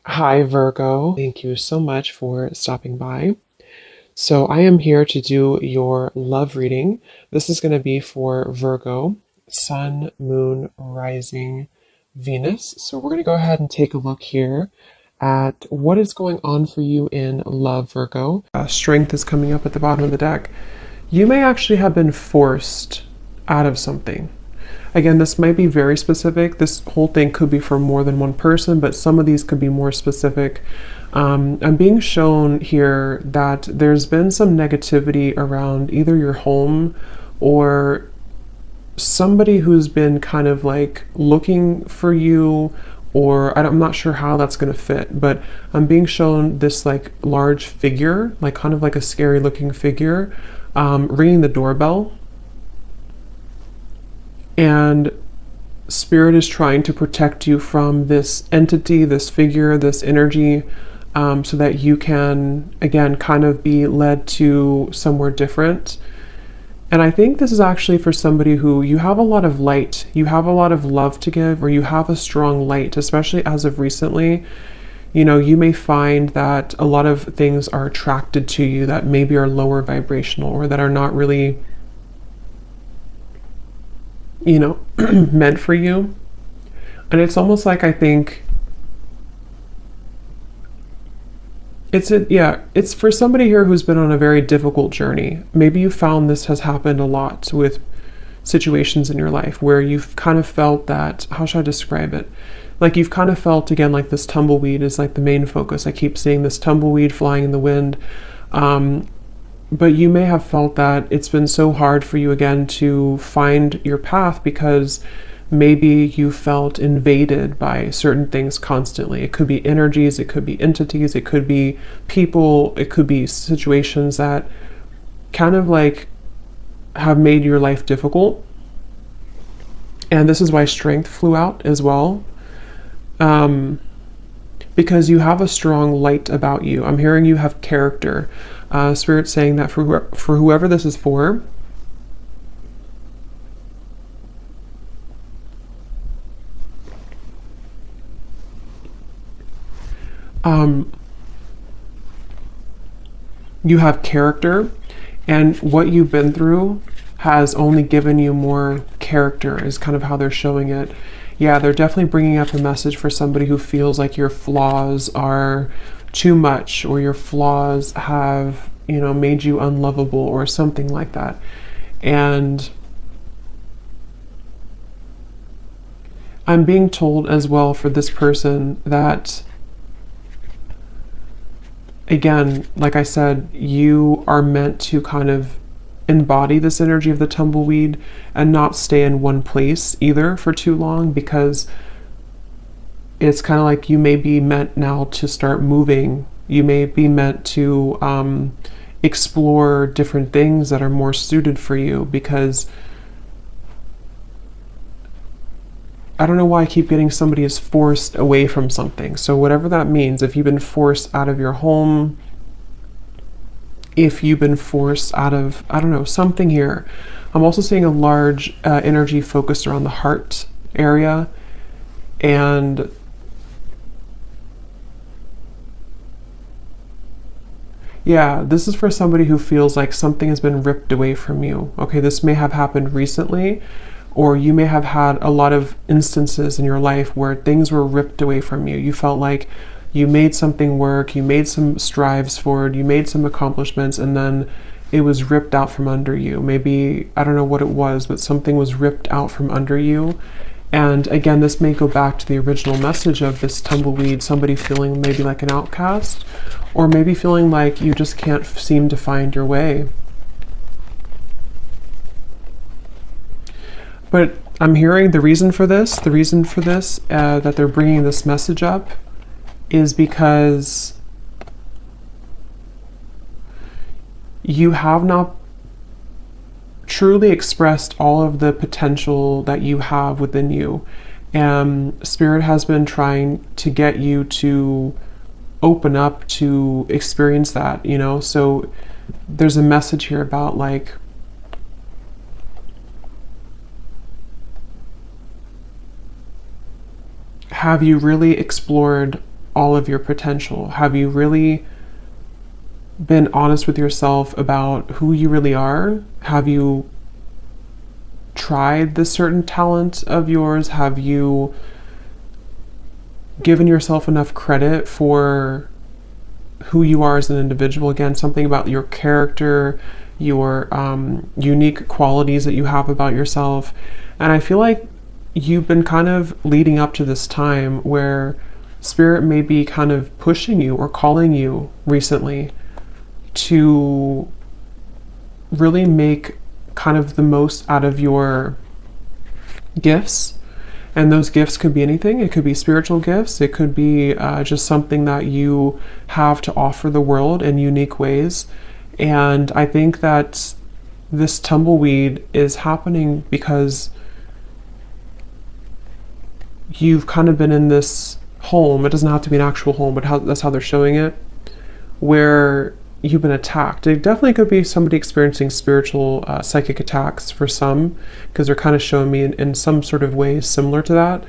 Hi, Virgo. Thank you so much for stopping by. So, I am here to do your love reading. This is going to be for Virgo, Sun, Moon, Rising, Venus. So, we're going to go ahead and take a look here at what is going on for you in love, Virgo. Strength is coming up at the bottom of the deck. You may actually have been forced out of something. Again, this might be very specific. This whole thing could be for more than one person, but some of these could be more specific. I'm being shown here that there's been some negativity around either your home or somebody who's been kind of like looking for you, or I'm not sure how that's going to fit, but I'm being shown this like large figure, like kind of like a scary looking figure, ringing the doorbell. And spirit is trying to protect you from this entity, this figure, this energy, so that you can, again, kind of be led to somewhere different. And I think this is actually for somebody who you have a lot of light, you have a lot of love to give, or you have a strong light, especially as of recently. You may find that a lot of things are attracted to you that maybe are lower vibrational or that are not really meant for you. And it's almost like I think it's for somebody here who's been on a very difficult journey. Maybe you found this has happened a lot with situations in your life where you've kind of felt that, how should I describe it? Like you've kind of felt, again, like this tumbleweed is like the main focus. I keep seeing this tumbleweed flying in the wind. But you may have felt that it's been so hard for you again to find your path because maybe you felt invaded by certain things constantly. It could be energies, it could be entities, it could be people, it could be situations that kind of like have made your life difficult. And this is why strength flew out as well. Because you have a strong light about you. I'm hearing you have character. Spirit saying that for whoever this is for, you have character, and what you've been through has only given you more character, is kind of how they're showing it. Yeah, they're definitely bringing up a message for somebody who feels like your flaws are too much, or your flaws have, made you unlovable or something like that. And I'm being told as well for this person that, again, like I said, you are meant to kind of embody this energy of the tumbleweed and not stay in one place either for too long, because it's kind of like you may be meant now to start moving. You may be meant to explore different things that are more suited for you, because I don't know why I keep getting somebody is forced away from something. So whatever that means, if you've been forced out of your home, if you've been forced out of, I don't know, something here. I'm also seeing a large energy focused around the heart area. And yeah, this is for somebody who feels like something has been ripped away from you. Okay, this may have happened recently, or you may have had a lot of instances in your life where things were ripped away from you. You felt like you made something work, you made some strives forward, you made some accomplishments, and then it was ripped out from under you. Maybe, I don't know what it was, but something was ripped out from under you. And again, this may go back to the original message of this tumbleweed, somebody feeling maybe like an outcast, or maybe feeling like you just can't seem to find your way. But I'm hearing the reason for this, that they're bringing this message up, is because you have not truly expressed all of the potential that you have within you. And Spirit has been trying to get you to open up to experience that, So there's a message here about like, have you really explored all of your potential? Have you really been honest with yourself about who you really are? Have you tried this certain talent of yours? Have you given yourself enough credit for who you are as an individual? Again, something about your character, your unique qualities that you have about yourself. And I feel like you've been kind of leading up to this time where Spirit may be kind of pushing you or calling you recently to really make kind of the most out of your gifts. And those gifts could be anything. It could be spiritual gifts. It could be just something that you have to offer the world in unique ways. And I think that this tumbleweed is happening because you've kind of been in this home. It doesn't have to be an actual home, but that's how they're showing it, where you've been attacked. It definitely could be somebody experiencing spiritual psychic attacks for some, because they're kind of showing me in some sort of ways similar to that.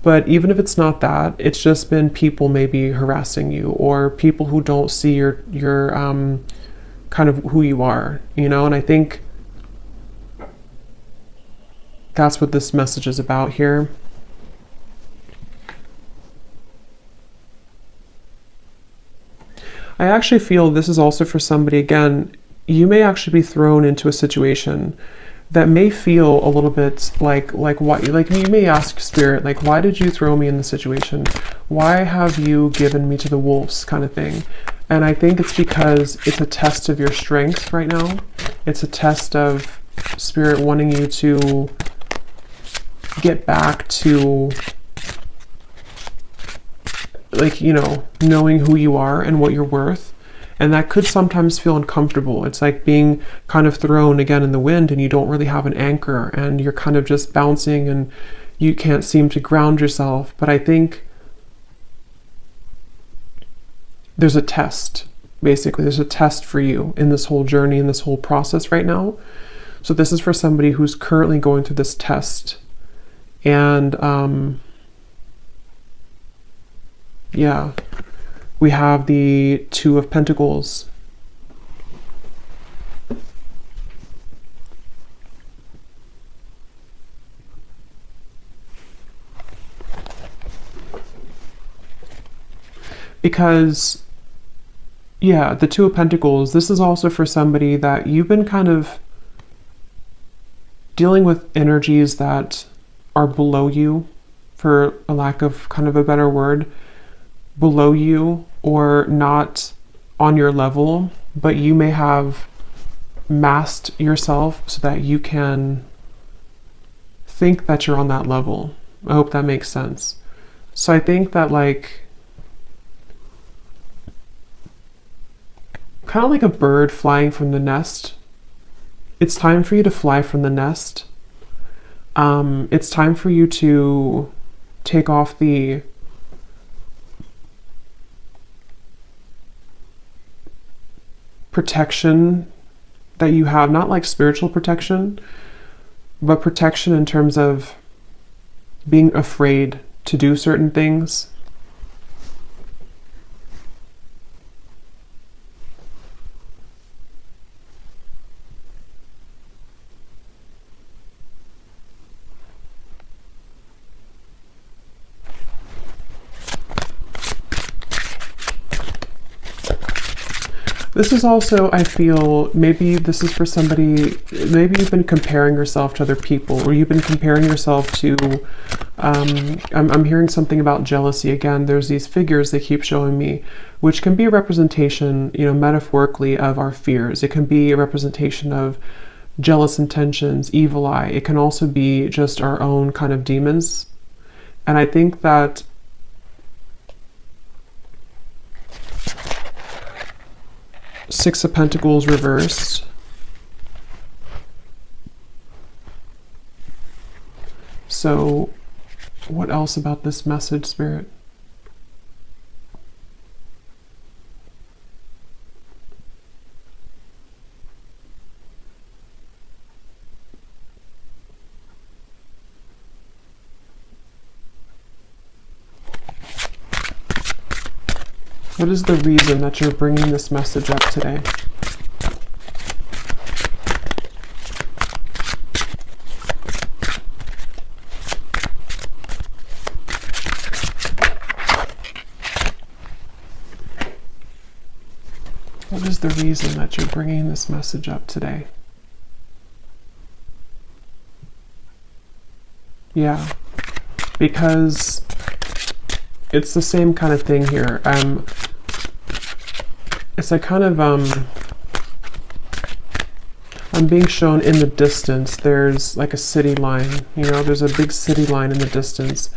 But even if it's not that, it's just been people maybe harassing you, or people who don't see your kind of who you are, you know. And I think that's what this message is about here. I actually feel this is also for somebody, again, you may actually be thrown into a situation that may feel a little bit like why, like you may ask Spirit, like, why did you throw me in this situation? Why have you given me to the wolves, kind of thing? And I think it's because it's a test of your strength right now. It's a test of Spirit wanting you to get back to, like, you know, knowing who you are and what you're worth. And that could sometimes feel uncomfortable. It's like being kind of thrown again in the wind and you don't really have an anchor and you're kind of just bouncing and you can't seem to ground yourself. But I think there's a test, basically. There's a test for you in this whole journey, in this whole process right now. So this is for somebody who's currently going through this test. And yeah, we have the Two of Pentacles. Because, yeah, the Two of Pentacles, this is also for somebody that you've been kind of dealing with energies that are below you, for a lack of kind of a better word, below you or not on your level, but you may have masked yourself so that you can think that you're on that level. I hope that makes sense. So I think that, like, kind of like a bird flying from the nest, it's time for you to fly from the nest. It's time for you to take off the protection that you have, not like spiritual protection, but protection in terms of being afraid to do certain things. This is also, I feel, maybe this is for somebody, maybe you've been comparing yourself to other people, or you've been comparing yourself to, I'm hearing something about jealousy again. There's these figures they keep showing me, which can be a representation, you know, metaphorically, of our fears. It can be a representation of jealous intentions, evil eye. It can also be just our own kind of demons. And I think that Six of Pentacles reversed. So what else about this message, Spirit? What is the reason that you're bringing this message up today? What is the reason that you're bringing this message up today? Yeah, because it's the same kind of thing here. It's like kind of, I'm being shown in the distance, there's like a city line, you know, there's a big city line in the distance,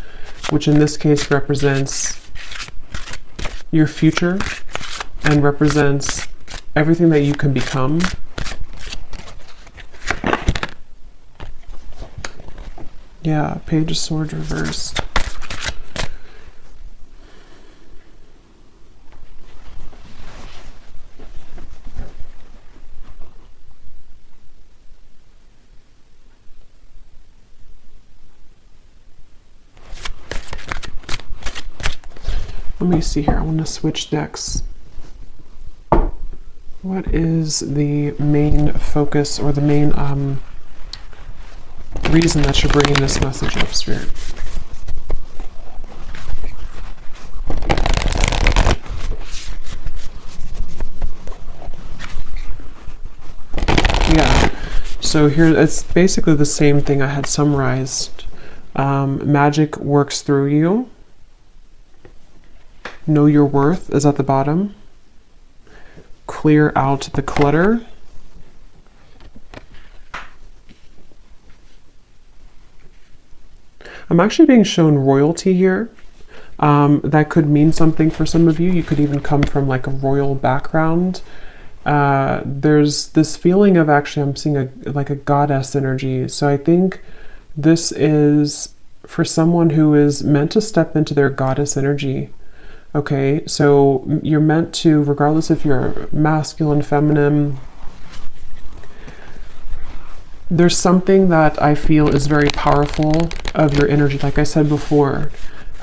which in this case represents your future and represents everything that you can become. Yeah, Page of Swords reversed. Let me see here. I want to switch decks. What is the main focus or the main reason that you're bringing this message up, Spirit? Yeah, so here it's basically the same thing I had summarized. Magic works through you. Know your worth is at the bottom. Clear out the clutter. I'm actually being shown royalty here. That could mean something for some of you. You could even come from like a royal background. There's this feeling of actually, I'm seeing like a goddess energy. So I think this is for someone who is meant to step into their goddess energy. Okay, so you're meant to, regardless if you're masculine, feminine, there's something that I feel is very powerful of your energy. Like I said before,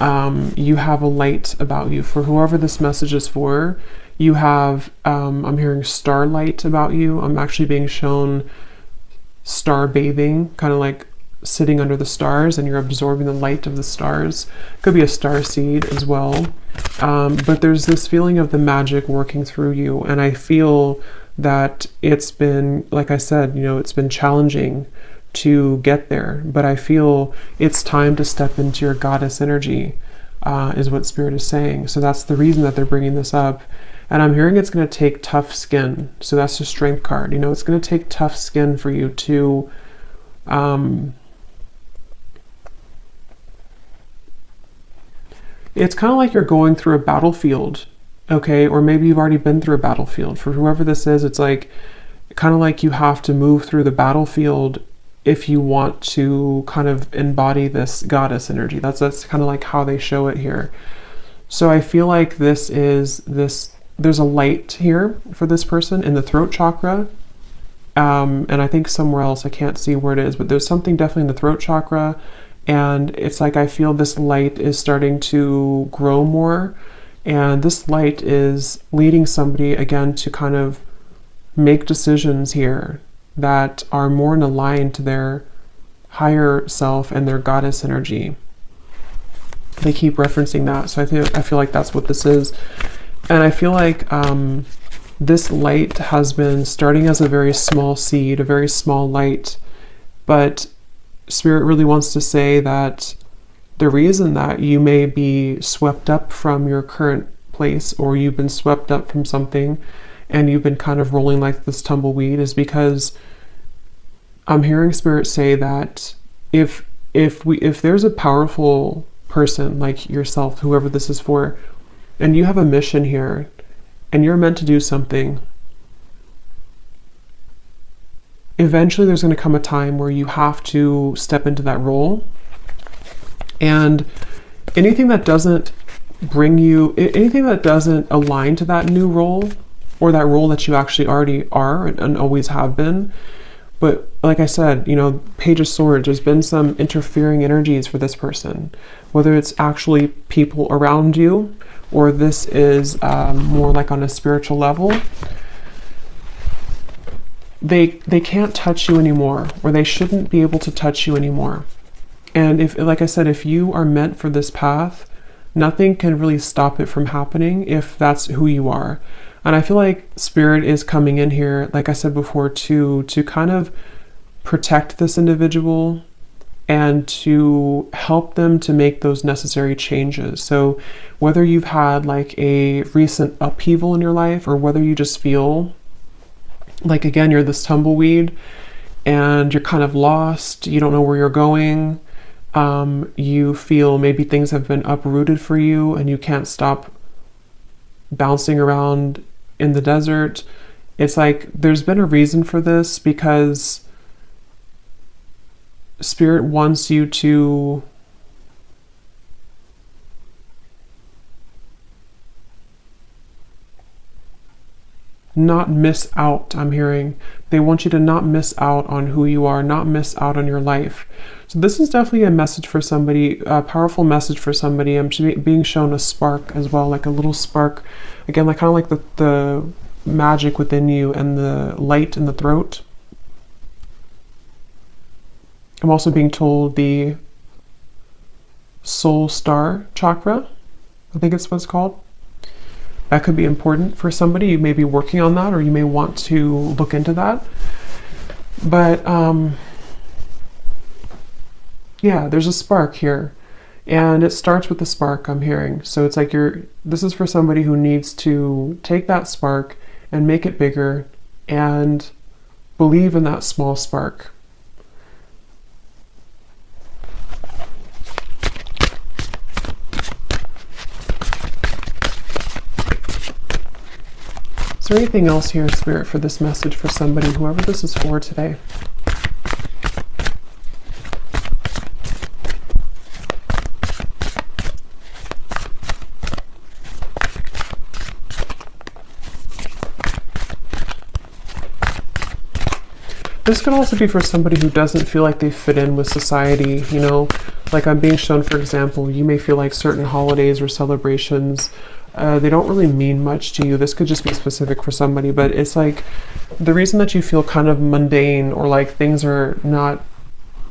you have a light about you. For whoever this message is for, you have, I'm hearing starlight about you. I'm actually being shown star bathing, kind of like sitting under the stars and you're absorbing the light of the stars. Could be a star seed as well. But there's this feeling of the magic working through you. And I feel that it's been, like I said, you know, it's been challenging to get there, but I feel it's time to step into your goddess energy, is what Spirit is saying. So that's the reason that they're bringing this up. And I'm hearing it's going to take tough skin. So that's the Strength card. You know, it's going to take tough skin for you to, it's kind of like you're going through a battlefield, okay? Or maybe you've already been through a battlefield. For whoever this is, it's like, kind of like you have to move through the battlefield if you want to kind of embody this goddess energy. That's kind of like how they show it here. So I feel like there's a light here for this person in the throat chakra. And I think somewhere else, I can't see where it is, but there's something definitely in the throat chakra. And it's like I feel this light is starting to grow more. And this light is leading somebody, again, to kind of make decisions here that are more in line to their higher self and their goddess energy. They keep referencing that. So I feel like that's what this is. And I feel like this light has been starting as a very small seed, a very small light. But Spirit really wants to say that the reason that you may be swept up from your current place, or you've been swept up from something and you've been kind of rolling like this tumbleweed, is because I'm hearing Spirit say that if there's a powerful person like yourself, whoever this is for, and you have a mission here and you're meant to do something, eventually there's going to come a time where you have to step into that role. And anything that doesn't bring you, anything that doesn't align to that new role, or that role that you actually already are and always have been. But like I said, you know, Page of Swords, there's been some interfering energies for this person, whether it's actually people around you, or this is more like on a spiritual level, they can't touch you anymore, or they shouldn't be able to touch you anymore. And if, like I said, if you are meant for this path, nothing can really stop it from happening if that's who you are. And I feel like Spirit is coming in here, like I said before, to kind of protect this individual and to help them to make those necessary changes. So whether you've had like a recent upheaval in your life, or whether you just feel like, again, you're this tumbleweed and you're kind of lost, you don't know where you're going, you feel maybe things have been uprooted for you and you can't stop bouncing around in the desert. It's like there's been a reason for this, because Spirit wants you to not miss out. I'm hearing they want you to not miss out on who you are, not miss out on your life. So this is definitely a message for somebody, a powerful message for somebody. I'm being shown a spark as well, like a little spark, again, like kind of like the magic within you and the light in the throat. I'm also being told the soul star chakra, I think it's what it's called. That could be important for somebody. You may be working on that, or you may want to look into that. But yeah, there's a spark here, and it starts with the spark, I'm hearing. So it's like this is for somebody who needs to take that spark and make it bigger and believe in that small spark. Is there anything else here, Spirit, for this message for somebody, whoever this is for today? This could also be for somebody who doesn't feel like they fit in with society, you know? Like I'm being shown, for example, you may feel like certain holidays or celebrations, they don't really mean much to you. This could just be specific for somebody, but it's like the reason that you feel kind of mundane, or like things are not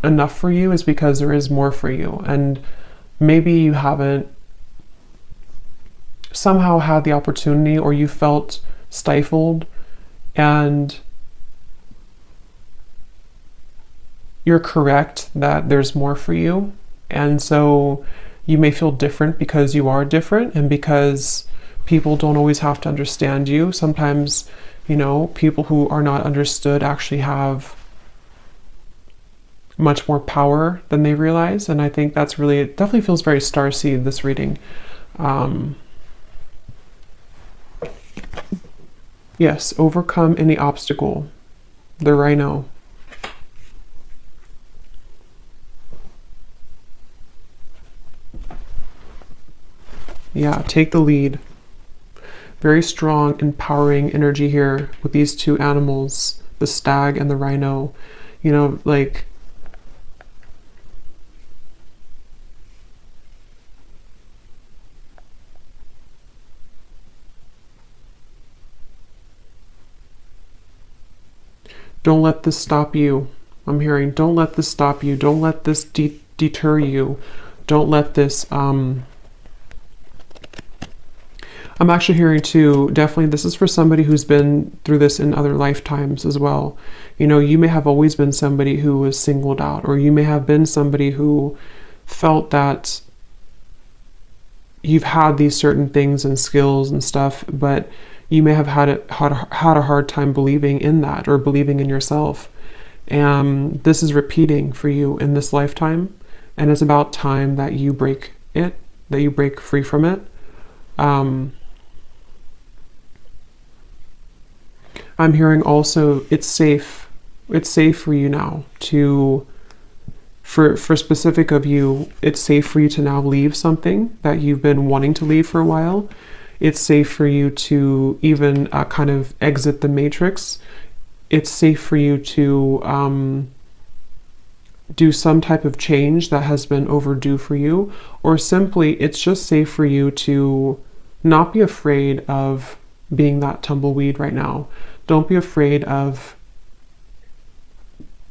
enough for you, is because there is more for you. And maybe you haven't somehow had the opportunity, or you felt stifled, and you're correct that there's more for you. And so you may feel different because you are different, and because people don't always have to understand you. Sometimes, you know, people who are not understood actually have much more power than they realize. And I think that's really, it definitely feels very starseed, this reading. Yes, overcome any obstacle. The rhino. Yeah, take the lead. Very strong, empowering energy here with these two animals, the stag and the rhino. You know, like, don't let this stop you. I'm hearing, don't let this stop you. Don't let this deter you. Don't let this, I'm actually hearing too, definitely this is for somebody who's been through this in other lifetimes as well. You know, you may have always been somebody who was singled out, or you may have been somebody who felt that you've had these certain things and skills and stuff, but you may have had a hard time believing in that, or believing in yourself. And this is repeating for you in this lifetime, and it's about time that you break it, that you break free from it. I'm hearing also it's safe for you now to, for specific of you, it's safe for you to now leave something that you've been wanting to leave for a while. It's safe for you to even kind of exit the matrix. It's safe for you to do some type of change that has been overdue for you, or simply it's just safe for you to not be afraid of being that tumbleweed right now. Don't be afraid of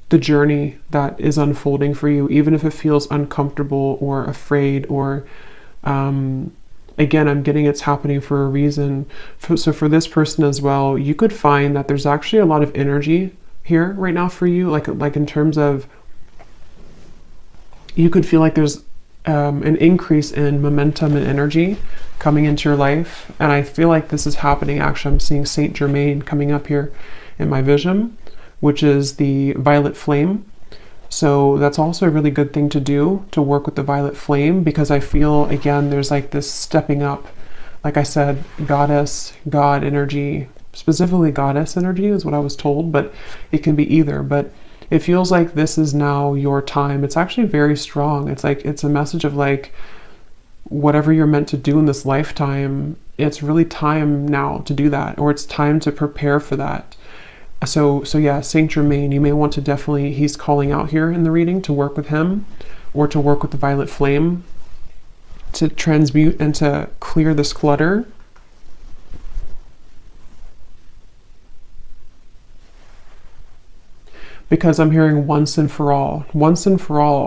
the journey that is unfolding for you, even if it feels uncomfortable or afraid or again, I'm getting it's happening for a reason. So for this person as well, you could find that there's actually a lot of energy here right now for you, like in terms of, you could feel like there's an increase in momentum and energy coming into your life. And I feel like this is happening. Actually, I'm seeing Saint Germain coming up here in my vision, which is the violet flame. So that's also a really good thing to do, to work with the violet flame, because I feel, again, there's like this stepping up. Like I said, goddess, God energy, specifically goddess energy is what I was told, but it can be either. But it feels like this is now your time. It's actually very strong. It's like, it's a message of like, whatever you're meant to do in this lifetime, it's really time now to do that, or it's time to prepare for that. So yeah, Saint Germain, you may want to definitely, he's calling out here in the reading to work with him, or to work with the violet flame, to transmute and to clear this clutter. Because I'm hearing once and for all,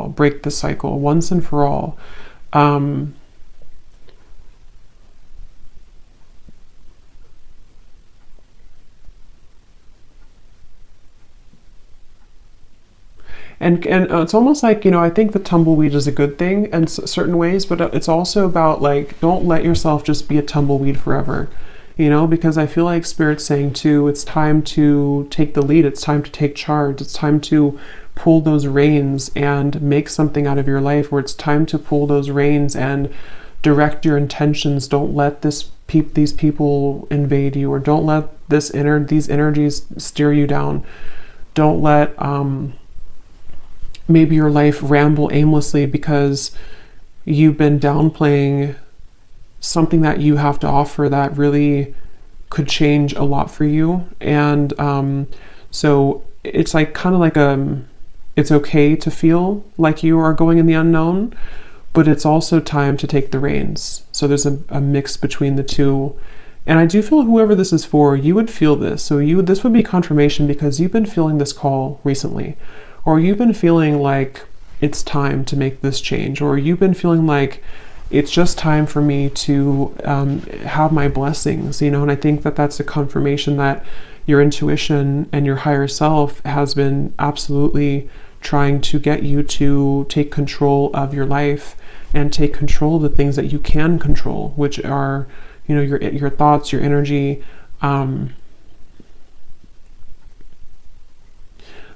break the cycle, once and for all. And it's almost like, you know, I think the tumbleweed is a good thing in certain ways, but it's also about like, don't let yourself just be a tumbleweed forever, you know, because I feel like Spirit's saying too, it's time to take the lead. It's time to take charge. It's time to pull those reins and make something out of your life, where it's time to pull those reins and direct your intentions. Don't let these people invade you, or don't let these energies steer you down. Don't let, maybe your life ramble aimlessly because you've been downplaying something that you have to offer that really could change a lot for you. And so it's like kind of like it's okay to feel like you are going in the unknown, but it's also time to take the reins. So there's a mix between the two. And I do feel whoever this is for, you would feel this. So this would be confirmation, because you've been feeling this call recently. Or you've been feeling like it's time to make this change, or you've been feeling like it's just time for me to have my blessings, you know. And I think that that's a confirmation that your intuition and your higher self has been absolutely trying to get you to take control of your life and take control of the things that you can control, which are, you know, your thoughts, your energy.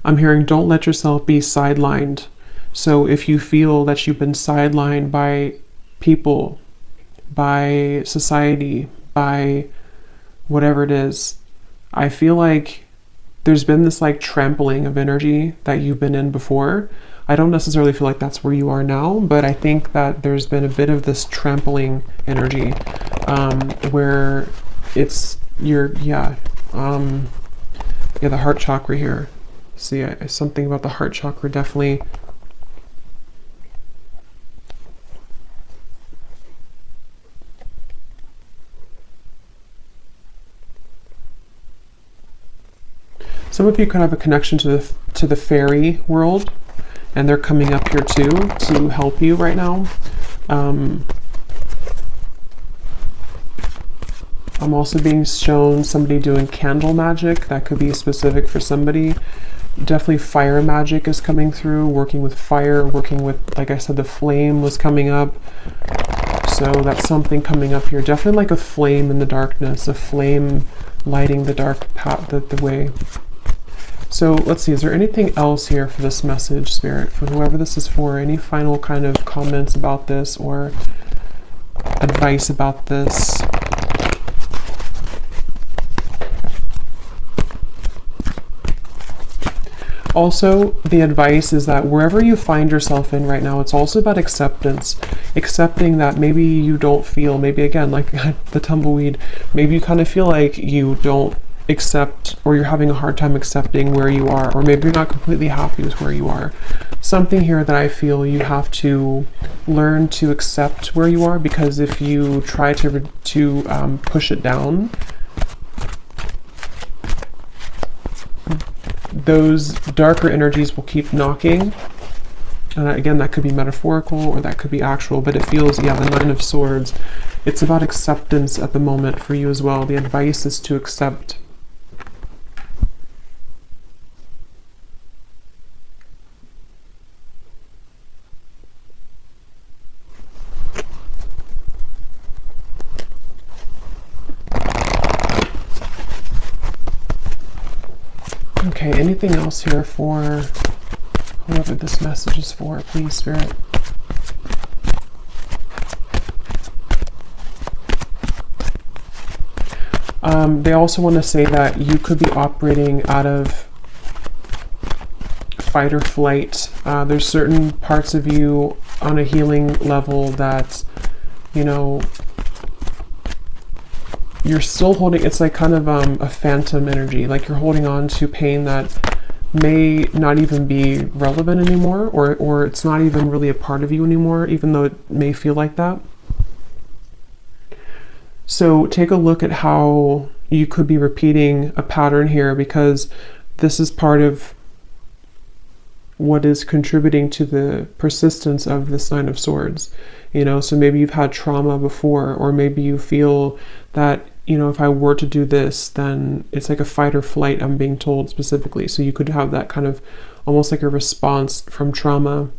I'm hearing, don't let yourself be sidelined. So if you feel that you've been sidelined by people, by society, by whatever it is, I feel like there's been this like trampling of energy that you've been in before. I don't necessarily feel like that's where you are now, but I think that there's been a bit of this trampling energy, where it's the heart chakra here. See, something about the heart chakra definitely. Some of you could have a connection to the fairy world, and they're coming up here too to help you right now. I'm also being shown somebody doing candle magic. That could be specific for somebody. Definitely fire magic is coming through, working with fire, working with, like I said, the flame was coming up. So that's something coming up here. Definitely like a flame in the darkness, a flame lighting the dark path, the way. So let's see, is there anything else here for this message, Spirit, for whoever this is for? Any final kind of comments about this or advice about this? Also, the advice is that wherever you find yourself in right now, it's also about acceptance. Accepting that maybe you don't feel, maybe again, like the tumbleweed, maybe you kind of feel like you don't accept, or you're having a hard time accepting where you are, or maybe you're not completely happy with where you are. Something here that I feel you have to learn to accept where you are, because if you try to push it down, those darker energies will keep knocking. And again, that could be metaphorical or that could be actual, but it feels, yeah, the Nine of Swords. It's about acceptance at the moment for you as well. The advice is to accept. Okay, anything else here for whoever this message is for, please, Spirit? They also want to say that you could be operating out of fight or flight. There's certain parts of you on a healing level that, you know, you're still holding. It's like kind of a phantom energy, like you're holding on to pain that may not even be relevant anymore, or it's not even really a part of you anymore, even though it may feel like that. So take a look at how you could be repeating a pattern here, because this is part of what is contributing to the persistence of this Nine of Swords. You know, so maybe you've had trauma before, or maybe you feel that, you know, if I were to do this, then it's like a fight or flight, I'm being told specifically. So you could have that kind of almost like a response from trauma.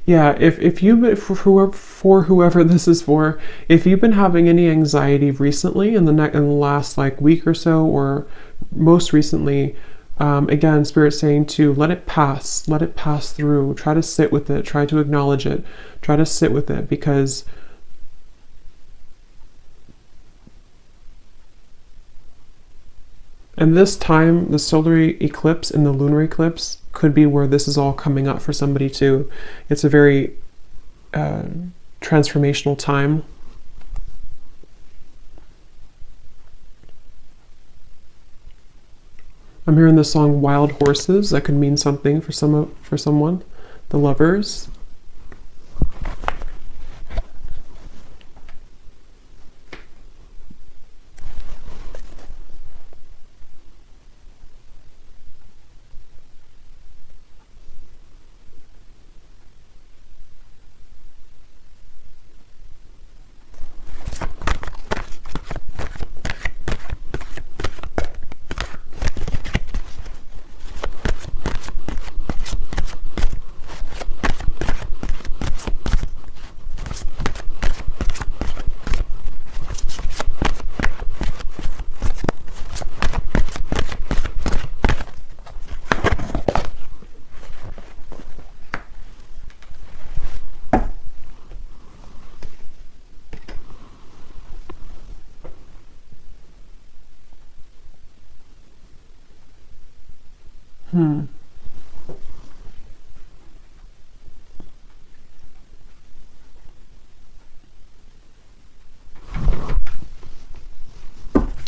Yeah, if you, for whoever this is for, if you've been having any anxiety recently in the last like week or so, or most recently, again, Spirit's saying to let it pass through. Try to sit with it. Try to acknowledge it. Try to sit with it, because and this time, the solar eclipse and the lunar eclipse could be where this is all coming up for somebody too. It's a very transformational time. I'm hearing the song Wild Horses. That could mean something for someone. The Lovers.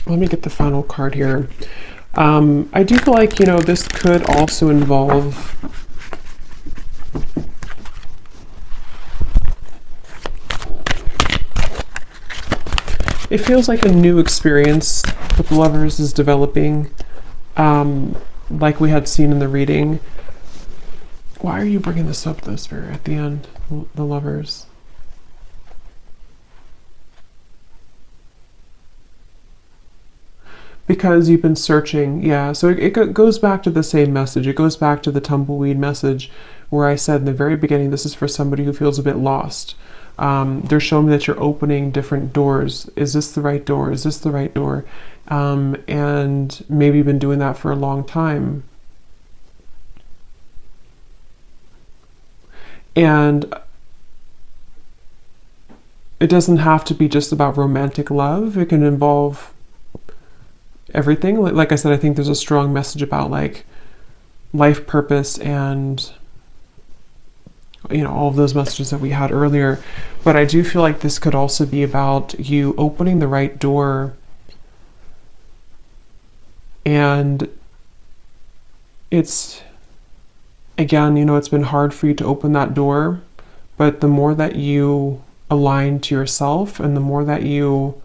Let me get the final card here. I do feel like, you know, this could also involve it feels like a new experience with Lovers is developing, like we had seen in the reading. Why are you bringing this up, though, Spirit, at the end? The Lovers. Because you've been searching, yeah. So it goes back to the same message. It goes back to the tumbleweed message, where I said in the very beginning, this is for somebody who feels a bit lost. They're showing me that you're opening different doors. Is this the right door? Is this the right door? And maybe you've been doing that for a long time. And it doesn't have to be just about romantic love. It can involve everything. Like I said, I think there's a strong message about like life purpose and, you know, all of those messages that we had earlier. But I do feel like this could also be about you opening the right door. And it's, again, you know, it's been hard for you to open that door, but the more that you align to yourself and the more that you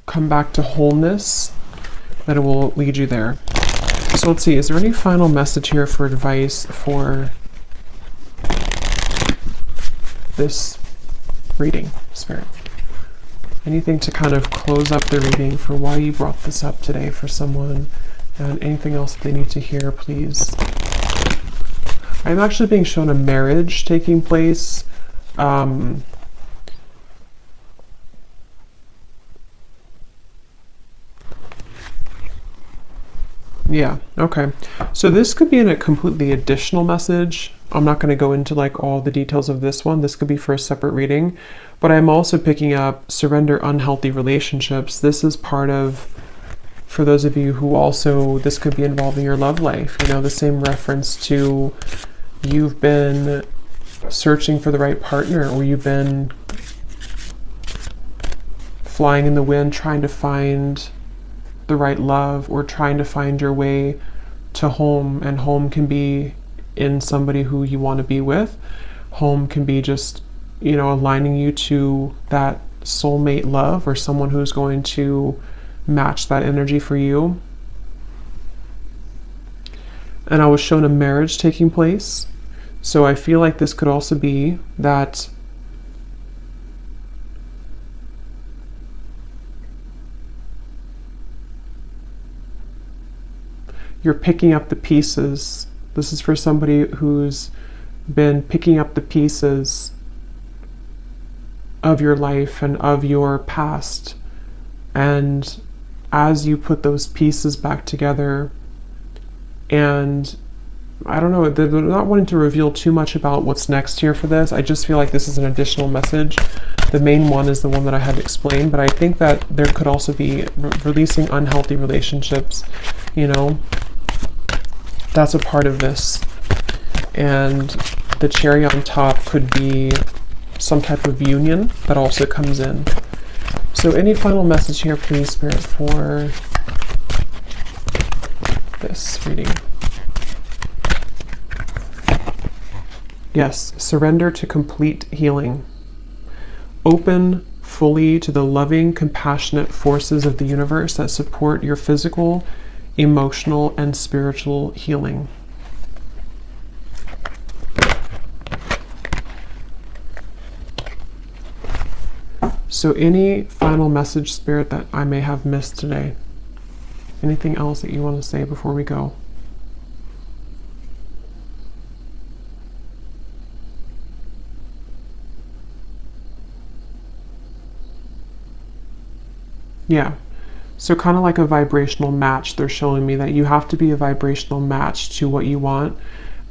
come back to wholeness, that it will lead you there. So let's see, is there any final message here for advice for this reading, Spirit? Anything to kind of close up the reading for why you brought this up today for someone, and anything else that they need to hear, please. I'm actually being shown a marriage taking place. Yeah, okay. So this could be in a completely additional message. I'm not going to go into like all the details of this one. This could be for a separate reading. But I'm also picking up surrender unhealthy relationships. This is part of, for those of you who also, this could be involving your love life. You know, the same reference to you've been searching for the right partner, or you've been flying in the wind trying to find the right love, or trying to find your way to home. And home can be in somebody who you want to be with. Home can be just, you know, aligning you to that soulmate love, or someone who's going to match that energy for you. And I was shown a marriage taking place. So I feel like this could also be that you're picking up the pieces. This is for somebody who's been picking up the pieces of your life and of your past. And as you put those pieces back together, and I don't know, they're not wanting to reveal too much about what's next here for this. I just feel like this is an additional message. The main one is the one that I had explained, but I think that there could also be releasing unhealthy relationships, you know. That's a part of this. And the cherry on top could be some type of union that also comes in. So any final message here, please, Spirit, for this reading? Yes, surrender to complete healing. Open fully to the loving, compassionate forces of the universe that support your physical, emotional, and spiritual healing. So any final message, Spirit, that I may have missed today? Anything else that you want to say before we go? Yeah. So kind of like a vibrational match, they're showing me that you have to be a vibrational match to what you want.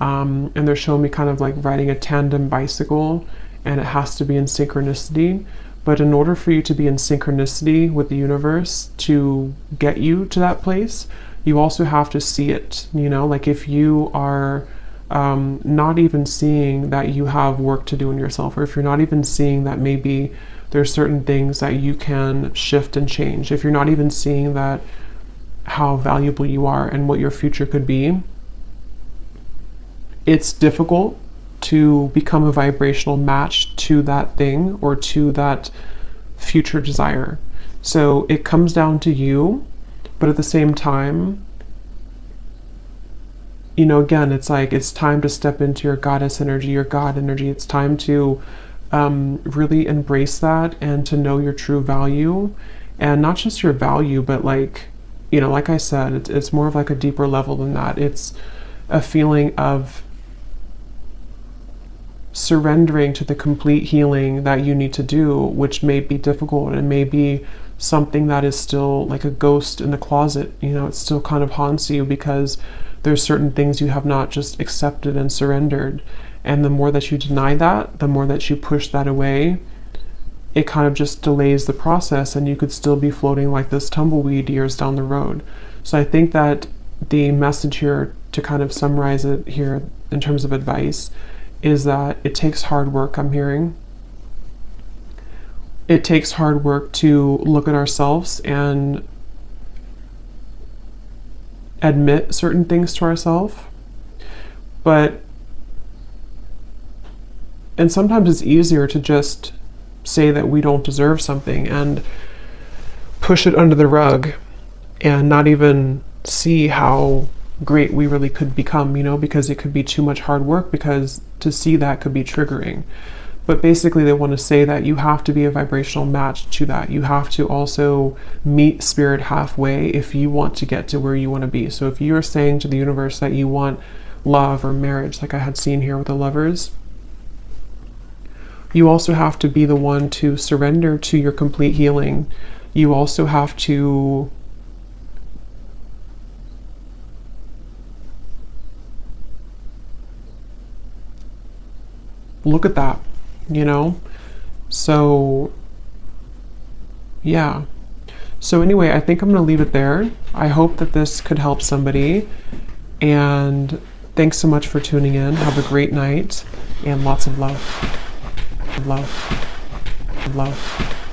And they're showing me kind of like riding a tandem bicycle, and it has to be in synchronicity. But in order for you to be in synchronicity with the universe to get you to that place, you also have to see it. You know, like if you are not even seeing that you have work to do in yourself, or if you're not even seeing that maybe there's certain things that you can shift and change, if you're not even seeing that how valuable you are and what your future could be, it's difficult to become a vibrational match to that thing or to that future desire. So it comes down to you, but at the same time, you know, again, it's like it's time to step into your goddess energy, your God energy. It's time to really embrace that and to know your true value, and not just your value, but like, you know, like I said, it's more of like a deeper level than that. It's a feeling of surrendering to the complete healing that you need to do, which may be difficult, and may be something that is still like a ghost in the closet. You know, it still kind of haunts you because there's certain things you have not just accepted and surrendered. And the more that you deny that, the more that you push that away, it kind of just delays the process, and you could still be floating like this tumbleweed years down the road. So I think that the message here, to kind of summarize it here in terms of advice, is that it takes hard work. I'm hearing it takes hard work to look at ourselves and admit certain things to ourselves, and sometimes it's easier to just say that we don't deserve something and push it under the rug and not even see how great we really could become, because it could be too much hard work, because to see that could be triggering. But basically they want to say that you have to be a vibrational match to that. You have to also meet spirit halfway if you want to get to where you want to be. So if you're saying to the universe that you want love or marriage, like I had seen here with the Lovers, you also have to be the one to surrender to your complete healing. You also have to look at that, So, yeah. So anyway, I think I'm going to leave it there. I hope that this could help somebody. And thanks so much for tuning in. Have a great night and lots of love. Love. Love.